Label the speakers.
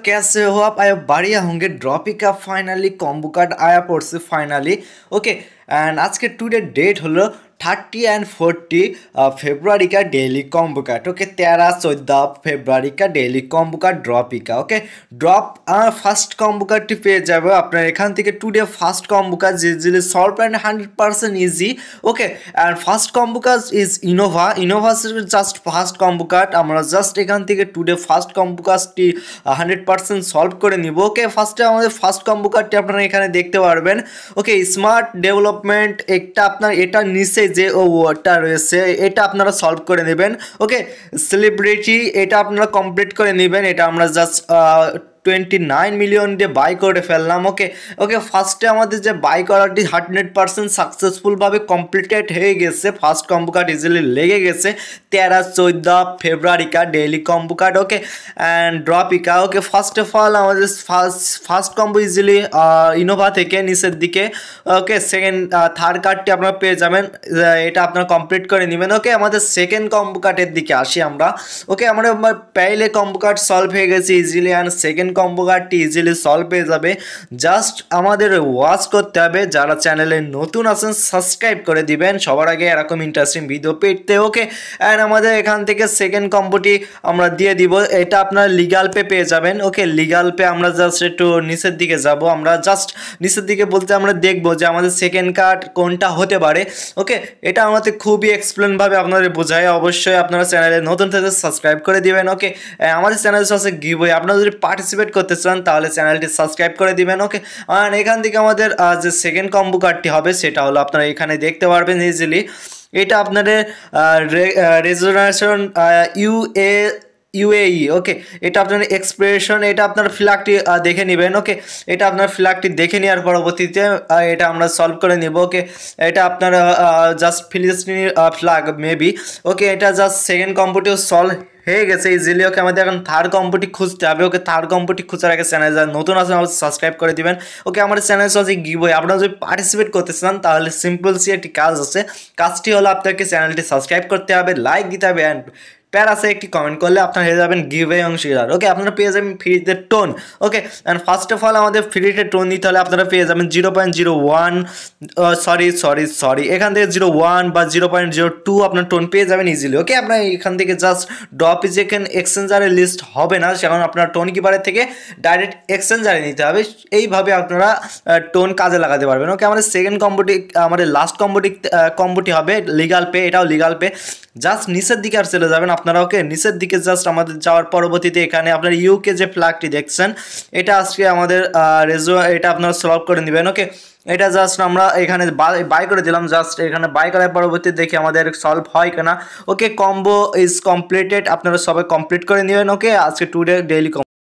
Speaker 1: कैसे हो आप? आया बढ़िया होंगे। ड्रॉपी का फाइनली कॉम्बो कार्ड आया पड़ছে फाइनली। ओके एंड आज के today date hello 30 and 40 February का daily combo card. Okay 13-14 February का डेली कॉम्बो कार्ड ड्रॉपी का। ओके ड्रप फार्स्ट कॉम्बो कार्डটি পেয়ে যাবে আপনার এখান থেকে। Today first combo card easily solve and 100% easy. Okay and first combo card is ইনোভা। জাস্ট ফার্স্ট কম্বো কার্ড আমরা জাস্ট এখান থেকে টুডে ফার্স্ট কম্বো কার্ডটি 100% সলভ করে নিব। ওকে ফার্স্টে আমাদের ফার্স্ট কম্বো কার্ডটি আপনারা এখানে দেখতে পারবেন। ওকে স্মার্ট ডেভেলপমেন্ট একটা আপনার এটা নিচে যে ওটা রয়েছে এটা আপনারা সলভ করে নেবেন। ওকে সেলিব্রিটি এটা আপনারা কমপ্লিট করে নেবেন। এটা আমরা জাস্ট 29 মিলিয়ন দিয়ে বাই করে ফেললাম। ওকে ওকে ফার্স্টে আমাদের যে বাই করাটি 100% সাকসেসফুলভাবে কমপ্লিটেড হয়ে গেছে। ফার্স্ট কম্বো কার্ড ইজিলি লেগে গেছে 13-14 ফেব্রুয়ারি का daily combo card. Okay and ड्रॉपिका। ओके फार्स्ट अफ ऑल আমাদের ফার্স্ট কম্বো ইজিলি ইনোভা থেকে নিচের দিকে। ওকে সেকেন্ড থার্ড কার্ডটি আপনারা পেয়ে যাবেন, এটা আপনারা কমপ্লিট করে নেবেন। ওকে আমাদের সেকেন্ড কম্বো কার্ডের দিকে আসি আমরা। ওকে আমরা পहले কম্বো কার্ড সলভ হয়ে গেছে ইজিলি এন্ড সেকেন্ড কম্বো কার্ডটি ইজিলি সলভ হয়ে যাবে। জাস্ট আমাদের ওয়াচ করতে হবে, যারা চ্যানেলে নতুন আছেন সাবস্ক্রাইব করে দিবেন সবার আগে এরকম ইন্টারেস্টিং ভিডিও পেতে। ওকে এন্ড আমাদের এখান থেকে সেকেন্ড কম্বোটি আমরা দিয়ে দিব, এটা আপনারা লিগ্যাল পে পেয়ে যাবেন। ওকে লিগ্যাল পে আমরা জাস্ট একটু নিচের দিকে যাব, আমরা জাস্ট নিচের দিকে বলতে আমরা দেখব যে আমাদের সেকেন্ড কার্ড কোনটা হতে পারে। ওকে এটা আমাদের খুবই এক্সপ্লেনভাবে আপনাদের বোঝায়, অবশ্যই আপনারা চ্যানেলে নতুন থেকে সাবস্ক্রাইব করে দিবেন। ওকে আমাদের চ্যানেল আছে গিভওয়ে, আপনারা যদি পার্টিসিপেট করতে চান তাহলে চ্যানেলটি সাবস্ক্রাইব করে দিবেন। ওকে আর এখান থেকে আমাদের যে সেকেন্ড কম্বো কার্ডটি হবে সেটা হলো আপনারা এখানে দেখতে পারবেন ইজিলি। এটা আপনাদের রেজুলেশন ইউএই। ওকে এটা আপনার এক্সপ্রেশন, এটা আপনার ফ্ল্যাগটি দেখে নেবেন। ওকে এটা আপনার ফ্ল্যাগটি দেখে নেওয়ার পরবর্তীতে এটা আমরা সলভ করে নেব। ওকে এটা আপনার জাস্ট ফিলিস্তিনির ফ্ল্যাগ মেবি। ওকে এটা জাস্ট সেকেন্ড কম্বোটিও সলভ হয়ে গেছে ইজিলি। ওকে আমাদের এখন থার্ড কম্বোটি খুঁজতে হবে। ওকে থার্ড কম্বোটি খোঁজার আগে চ্যানেল যারা নতুন আছেন অবশ্যই সাবস্ক্রাইব করে দিবেন। ওকে আমাদের চ্যানেল আছে গিভওয়ে, আপনারা যদি পার্টিসিপেট করতে চান তাহলে সিম্পলসি একটি কাজ আছে, কাজটি হলো আপনাকে চ্যানেলটি সাবস্ক্রাইব করতে হবে, লাইক দিতে হবে অ্যান্ড প্যারাসে একটি কমেন্ট করলে আপনারা হয়ে যাবেন গিভওয়ে অংশীদার। ওকে আপনারা পেয়ে যাবেন ফ্রিতে tone. Okay and first of all আমাদের ফ্রিতে টোন দিতে হলে আপনারা পেয়ে যাবেন 0.01 সরি এখান থেকে 0.1 বা 0.02 আপনার টোন পেয়ে যাবেন ইজিলি। ওকে আপনার এখান থেকে জাস্ট ড্রপ ইজ এখানে এক্সচেঞ্জারের লিস্ট হবে না, সেখানে আপনার টোন কিপারের থেকে ডাইরেক্ট এক্সচেঞ্জারে নিতে হবে। এইভাবে আপনারা টোন কাজে লাগাতে পারবেন। ওকে আমাদের সেকেন্ড কম্বোটি আমাদের লাস্ট কম্বোটি হবে লিগাল পে, এটাও লিগাল পে। জাস্ট নিচের দিকে আর চলে যাবেন আপনারা। ওকে নিচের দিকে জাস্ট আমাদের যাওয়ার পরবর্তীতে এখানে আপনার ইউকে যে ফ্ল্যাগটি দেখছেন এটা আজকে আমাদের এটা আপনারা সলভ করে নেবেন। ওকে এটা জাস্ট আমরা এখানে বাই করে দিলাম, জাস্ট এখানে বাই করার পরবর্তী দেখি আমাদের সলভ হয় কিনা। ওকে কম্বো ইজ কমপ্লিটেড, আপনারা সবাই কমপ্লিট করে নেবেন। ওকে আজকে টুডে ডেইলি